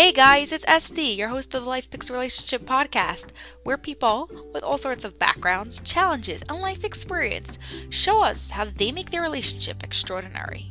Hey guys, it's SD, your host of the Life Picks Relationship podcast, where people with all sorts of backgrounds, challenges, and life experience show us how they make their relationship extraordinary.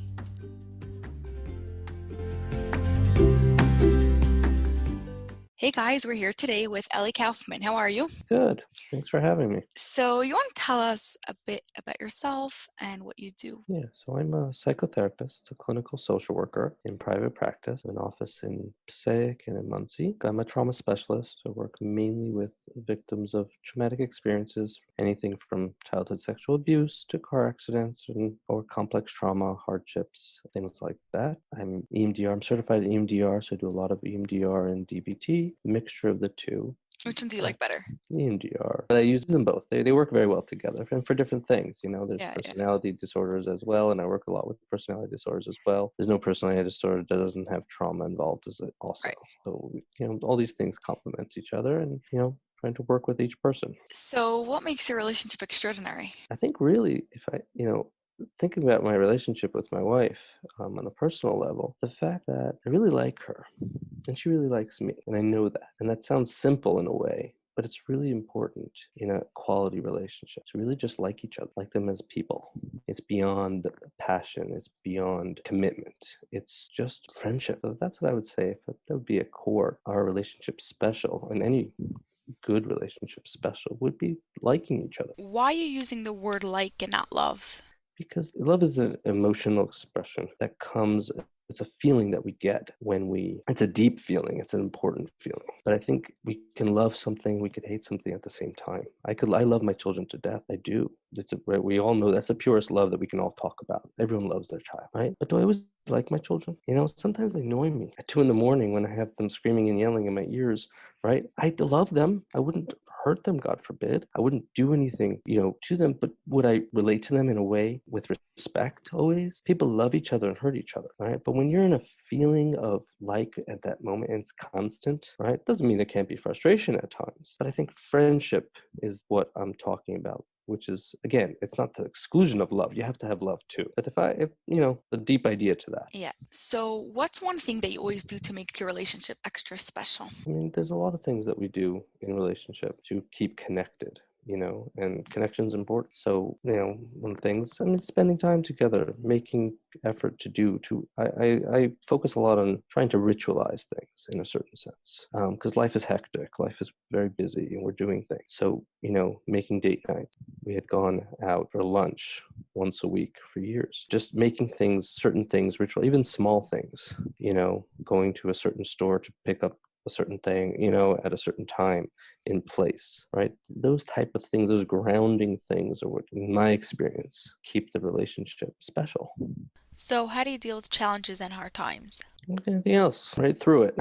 Hey guys, we're here today with Ellie Kaufman. How are you? Good. Thanks for having me. So, you want to tell us a bit about yourself and what you do? Yeah, so I'm a psychotherapist, a clinical social worker in private practice, an office in Passaic and in Muncie. I'm a trauma specialist. I work mainly with victims of traumatic experiences, anything from childhood sexual abuse to car accidents or complex trauma, hardships, things like that. I'm EMDR, I'm certified in EMDR, so I do a lot of EMDR and DBT, mixture of the two. Which one do you like better? EMDR. But I use them both. They work very well together and for different things. There's Yeah. personality disorders as well, and I work a lot with personality disorders as well. There's no personality disorder that doesn't have trauma involved as it also. Right. So, all these things complement each other and, trying to work with each person. So, what makes your relationship extraordinary? I think really if thinking about my relationship with my wife on a personal level, the fact that I really like her and she really likes me, and I know that. And that sounds simple in a way, but it's really important in a quality relationship to really just like each other, like them as people. It's beyond passion, it's beyond commitment, it's just friendship. So that's what I would say. If that would be a core, our relationship special, and any good relationship special would be liking each other. Why are you using the word like and not love? Because love is an emotional expression that comes, it's a feeling that we get it's a deep feeling, it's an important feeling. But I think we can love something, we could hate something at the same time. I love my children to death. I do. We all know that's the purest love that we can all talk about. Everyone loves their child, right? But do I always like my children? Sometimes they annoy me at 2 a.m. when I have them screaming and yelling in my ears, right? I love them. I wouldn't hurt them, God forbid. I wouldn't do anything, to them, but would I relate to them in a way with respect always? People love each other and hurt each other, right? But when you're in a feeling of like at that moment and it's constant, right? Doesn't mean there can't be frustration at times. But I think friendship is what I'm talking about, which is, again, it's not the exclusion of love. You have to have love too. But the deep idea to that. Yeah. So, what's one thing that you always do to make your relationship extra special? I mean, there's a lot of things that we do in relationship to keep connected, and connection's important. So, one of the things, I mean, spending time together, making effort I focus a lot on trying to ritualize things in a certain sense. Because life is hectic, life is very busy, and we're doing things. So, making date nights. We had gone out for lunch once a week for years. Just making certain things ritual, even small things, going to a certain store to pick up a certain thing, at a certain time in place, right? Those type of things, those grounding things are what, in my experience, keep the relationship special. So, how do you deal with challenges and hard times? Like anything else, right through it.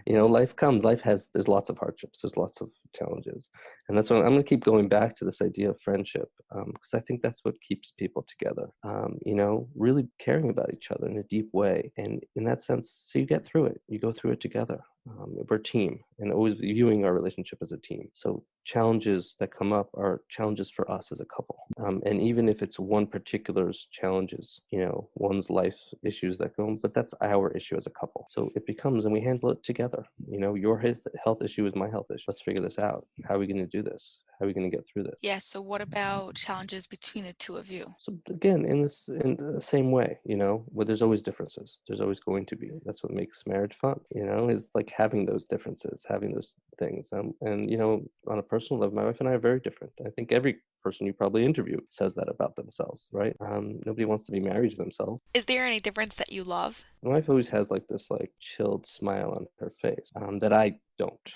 Life comes, there's lots of hardships, there's lots of challenges. And that's what I'm going to keep going back to, this idea of friendship, because I think that's what keeps people together, really caring about each other in a deep way. And in that sense, so you get through it, you go through it together. We're a team, and always viewing our relationship as a team. So challenges that come up are challenges for us as a couple. And even if it's one particular's challenges, one's life issues that go, but that's our issue as a couple. So it becomes, and we handle it together. Your health issue is my health issue. Let's figure this out. How are we going to do this? How are we going to get through this? Yeah, so what about challenges between the two of you? So again, in the same way, where there's always differences. There's always going to be. That's what makes marriage fun. Is like having those differences, having those things. And on a personal level, my wife and I are very different. I think every person you probably interview says that about themselves, right? Nobody wants to be married to themselves. Is there any difference that you love? My wife always has like this like chilled smile on her face that I don't,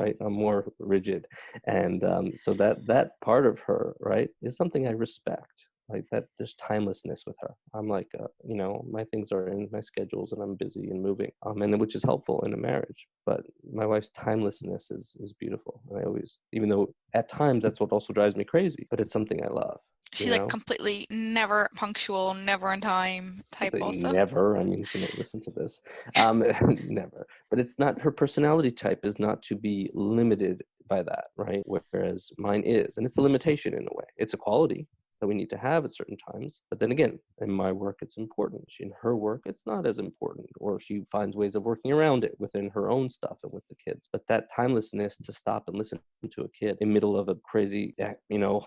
right? I'm more rigid, and so that part of her, right, is something I respect. Like that, there's timelessness with her. I'm like, my things are in my schedules, and I'm busy and moving, and which is helpful in a marriage. But my wife's timelessness is beautiful, and I always, even though at times that's what also drives me crazy, but it's something I love. She like completely never punctual, never on time type Say also? never. I mean, she might listen to this. Never. But it's not, her personality type is not to be limited by that, right? Whereas mine is, and it's a limitation in a way. It's a quality, that we need to have at certain times. But then again, in my work, it's important. In her work, it's not as important, or she finds ways of working around it within her own stuff and with the kids. But that timelessness to stop and listen to a kid in the middle of a crazy,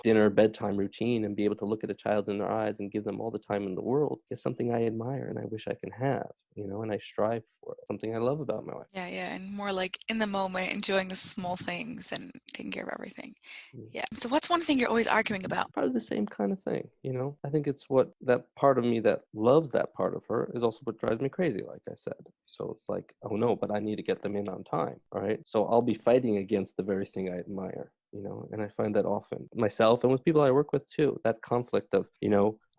dinner, bedtime routine and be able to look at a child in their eyes and give them all the time in the world is something I admire and I wish I can have, and I strive for it. Something I love about my wife. Yeah, yeah, and more like in the moment, enjoying the small things and taking care of everything. Yeah. So what's one thing you're always arguing about? Probably the same kind of thing, I think it's what that part of me that loves that part of her is also what drives me crazy, like I said. So it's like, oh no, but I need to get them in on time, right? So I'll be fighting against the very thing I admire, and I find that often myself and with people I work with too, that conflict of,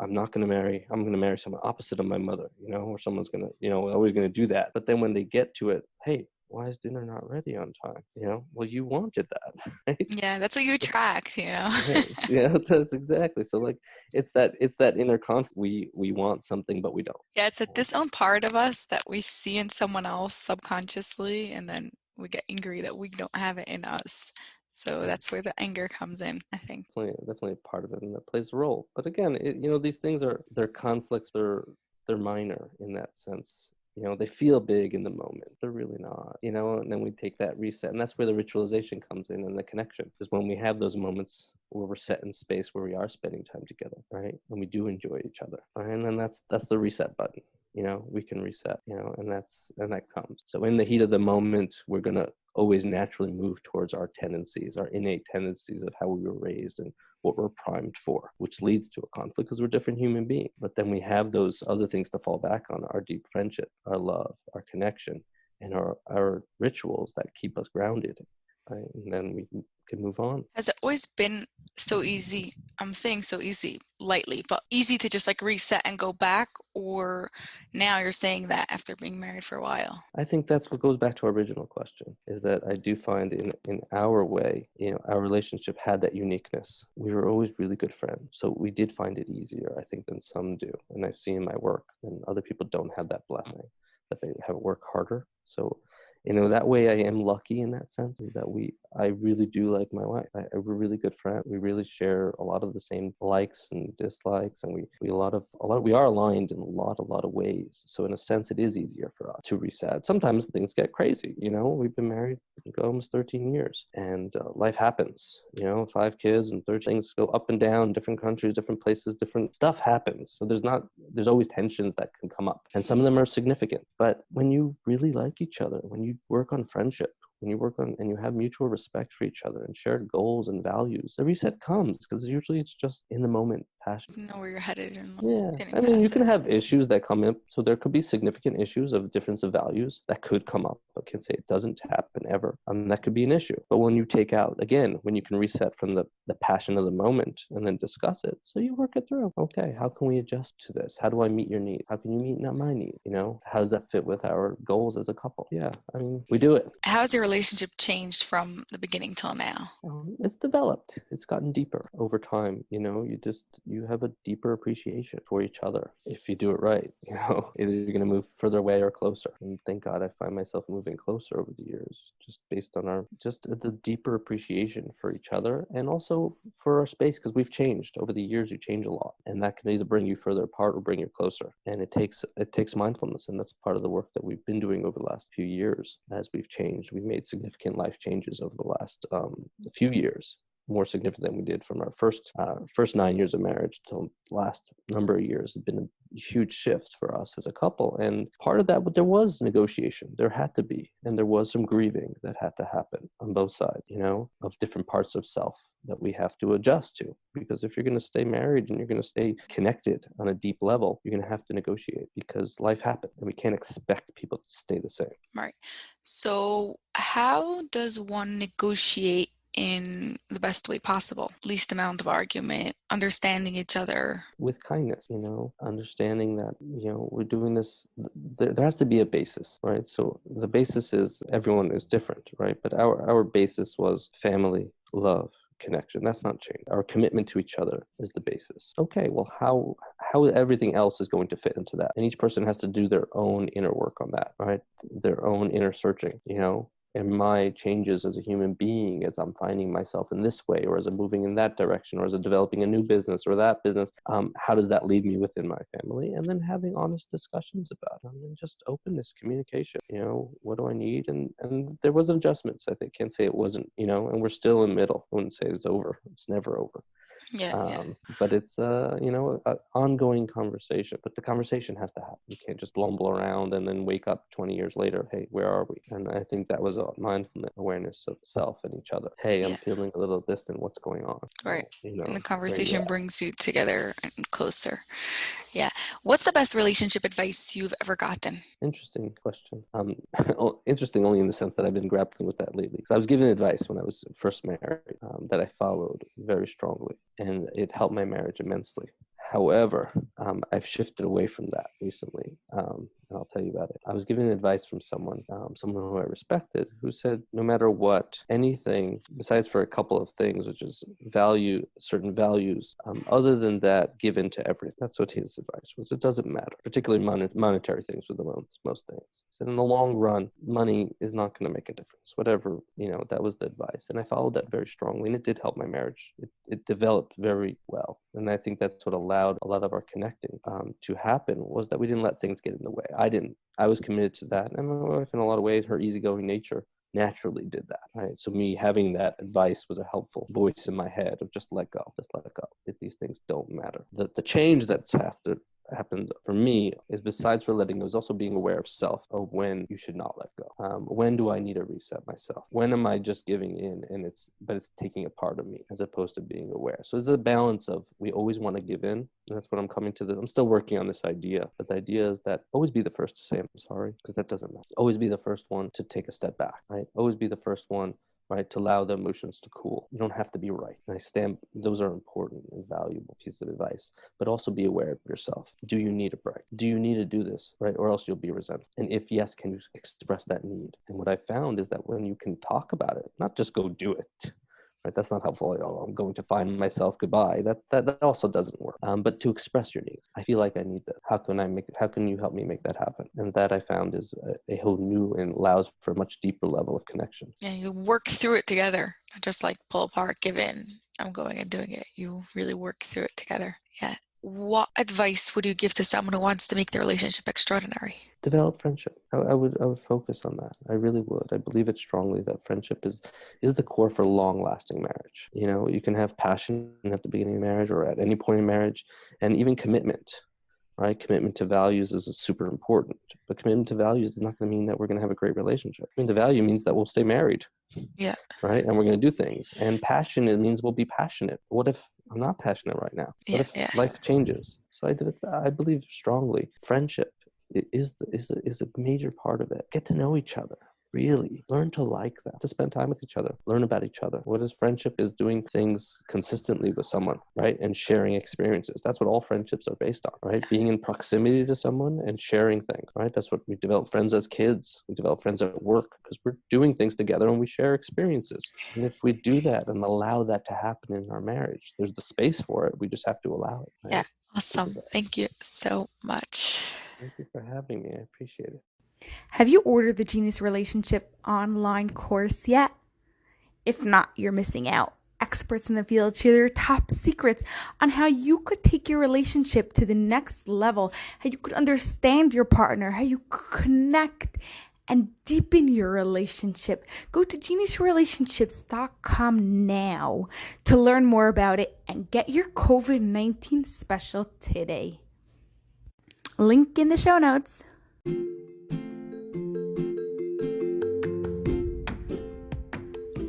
I'm going to marry someone opposite of my mother, or someone's going to, always going to do that. But then when they get to it, hey, why is dinner not ready on time? Well, you wanted that, right? Yeah, that's what you attract, Yeah, that's exactly. So like, it's that inner conflict. We want something, but we don't. Yeah, it's this own part of us that we see in someone else subconsciously, and then we get angry that we don't have it in us. So that's where the anger comes in, I think. Definitely a part of it, and that plays a role. But again, these things they're conflicts. They're minor in that sense. They feel big in the moment. They're really not, and then we take that reset. And that's where the ritualization comes in and the connection. Because when we have those moments where we're set in space where we are spending time together, right? And we do enjoy each other. Right? And then that's the reset button. We can reset, and that comes. So in the heat of the moment, we're gonna always naturally move towards our tendencies, our innate tendencies of how we were raised and what we're primed for, which leads to a conflict because we're different human beings. But then we have those other things to fall back on: our deep friendship, our love, our connection, and our rituals that keep us grounded. Right? And then we can move on. Has it always been so easy? I'm saying so easy lightly, but easy to just like reset and go back? Or now you're saying that after being married for a while? I think that's what goes back to our original question, is that I do find in our way, our relationship had that uniqueness. We were always really good friends. So we did find it easier, I think, than some do. And I've seen in my work, and other people don't have that blessing, that they have to work harder. So that way I am lucky in that sense, is that I really do like my wife. We're really good friends. We really share a lot of the same likes and dislikes, and we are aligned in a lot of ways. So in a sense, it is easier for us to reset. Sometimes things get crazy. We've been married almost 13 years, and life happens. 5 kids and 13 things go up and down, different countries, different places, different stuff happens. So there's always tensions that can come up, and some of them are significant. But when you really like each other, when you work on friendship, when you work on and you have mutual respect for each other and shared goals and values, the reset comes, because usually it's just in the moment passion. You know where you're headed and Yeah, getting I mean, you past can it. have issues that come up. So there could be significant issues of difference of values that could come up. I can't say it doesn't happen ever. That could be an issue. But when you take out, again, when you can reset from the passion of the moment and then discuss it, so you work it through. Okay, how can we adjust to this? How do I meet your need? How can you meet not my need? How does that fit with our goals as a couple? Yeah, I mean, we do it. How has your relationship changed from the beginning till now? It's developed. It's gotten deeper over time. You have a deeper appreciation for each other if you do it right. Either you're going to move further away or closer. And thank God I find myself moving closer over the years, just based on the deeper appreciation for each other and also for our space, because we've changed over the years. You change a lot, and that can either bring you further apart or bring you closer. And it takes mindfulness, and that's part of the work that we've been doing over the last few years. As we've changed, we've made significant life changes over the last few years, more significant than we did from our first 9 years of marriage till last number of years. Has been a huge shift for us as a couple. And part of that, but there was negotiation. There had to be, and there was some grieving that had to happen on both sides, of different parts of self that we have to adjust to. Because if you're going to stay married and you're going to stay connected on a deep level, you're going to have to negotiate, because life happens and we can't expect people to stay the same. Right. So how does one negotiate in the best way possible? Least amount of argument, understanding each other. With kindness, understanding that, we're doing this, there has to be a basis, right? So the basis is everyone is different, right? But our basis was family, love, connection. That's not changed. Our commitment to each other is the basis. Okay, well, how everything else is going to fit into that? And each person has to do their own inner work on that, right? Their own inner searching, and my changes as a human being, as I'm finding myself in this way, or as I'm moving in that direction, or as I'm developing a new business or that business, how does that lead me within my family? And then having honest discussions about it, and then just openness, communication. What do I need? And there was adjustments. I think can't say it wasn't. And we're still in the middle. I wouldn't say it's over. It's never over. Yeah. But it's an ongoing conversation. But the conversation has to happen. You can't just blumble around and then wake up 20 years later. Hey, where are we? And I think that was a mindfulness, awareness of self and each other. Hey, I'm feeling a little distant. What's going on? Right. And the conversation where brings you together and closer. Yeah. What's the best relationship advice you've ever gotten? Interesting question. Interesting only in the sense that I've been grappling with that lately. Because I was given advice when I was first married that I followed very strongly, and it helped my marriage immensely. However, I've shifted away from that recently, and I'll tell you about it. I was given advice from someone who I respected, who said, no matter what, anything, besides for a couple of things, which is certain values, other than that, give in to everything. That's what his advice was. It doesn't matter, particularly monetary things with most things. He said, in the long run, money is not going to make a difference. Whatever, that was the advice. And I followed that very strongly, and it did help my marriage. It developed very well. And I think that's what allowed a lot of our connecting to happen, was that we didn't let things get in the way. I was committed to that. And my wife, in a lot of ways, her easygoing nature naturally did that, right? So me having that advice was a helpful voice in my head of just let go. If these things don't matter. The change that's happened for me is, besides for letting go, is also being aware of self, of when you should not let go. When do I need to reset myself? When am I just giving in but it's taking a part of me, as opposed to being aware? So it's a balance of, we always want to give in. And that's what I'm coming to. I'm still working on this idea, but the idea is that always be the first to say I'm sorry, because that doesn't matter. Always be the first one to take a step back, right? Always be the first one, right, to allow the emotions to cool. You don't have to be right. And those are important and valuable pieces of advice, but also be aware of yourself. Do you need a break? Do you need to do this, right? Or else you'll be resentful. And if yes, can you express that need? And what I found is that when you can talk about it, not just go do it, right? That's not helpful at all. I'm going to find myself, goodbye. That also doesn't work. But to express your needs, I feel like I need that. How can you help me make that happen? And that, I found, is a whole new and allows for a much deeper level of connection. Yeah, you work through it together, not just like pull apart, give in, I'm going and doing it. You really work through it together. Yeah. What advice would you give to someone who wants to make their relationship extraordinary? Develop friendship. I would focus on that. I really would. I believe it strongly that friendship is the core for long-lasting marriage. You can have passion at the beginning of marriage or at any point in marriage, and even commitment, right? Commitment to values is super important. But commitment to values is not going to mean that we're going to have a great relationship. The value means that we'll stay married. Yeah. Right? And we're going to do things. And passion, it means we'll be passionate. What if I'm not passionate right now? What if life changes? So I believe strongly friendship is a major part of it. Get to know each other. Really learn to like them, to spend time with each other, learn about each other. What is friendship? Is doing things consistently with someone, right? And sharing experiences. That's what all friendships are based on, right? Being in proximity to someone and sharing things, right? That's what we develop friends as kids. We develop friends at work because we're doing things together and we share experiences. And if we do that and allow that to happen in our marriage, there's the space for it. We just have to allow it. Right? Yeah. Awesome. Thank you so much. Thank you for having me. I appreciate it. Have you ordered the Genius Relationship online course yet? If not, you're missing out. Experts in the field share their top secrets on how you could take your relationship to the next level, how you could understand your partner, how you could connect and deepen your relationship. Go to geniusrelationships.com now to learn more about it and get your COVID-19 special today. Link in the show notes.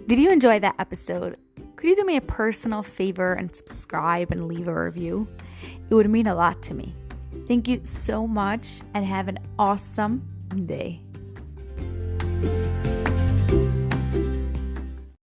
Did you enjoy that episode? Could you do me a personal favor and subscribe and leave a review? It would mean a lot to me. Thank you so much and have an awesome day.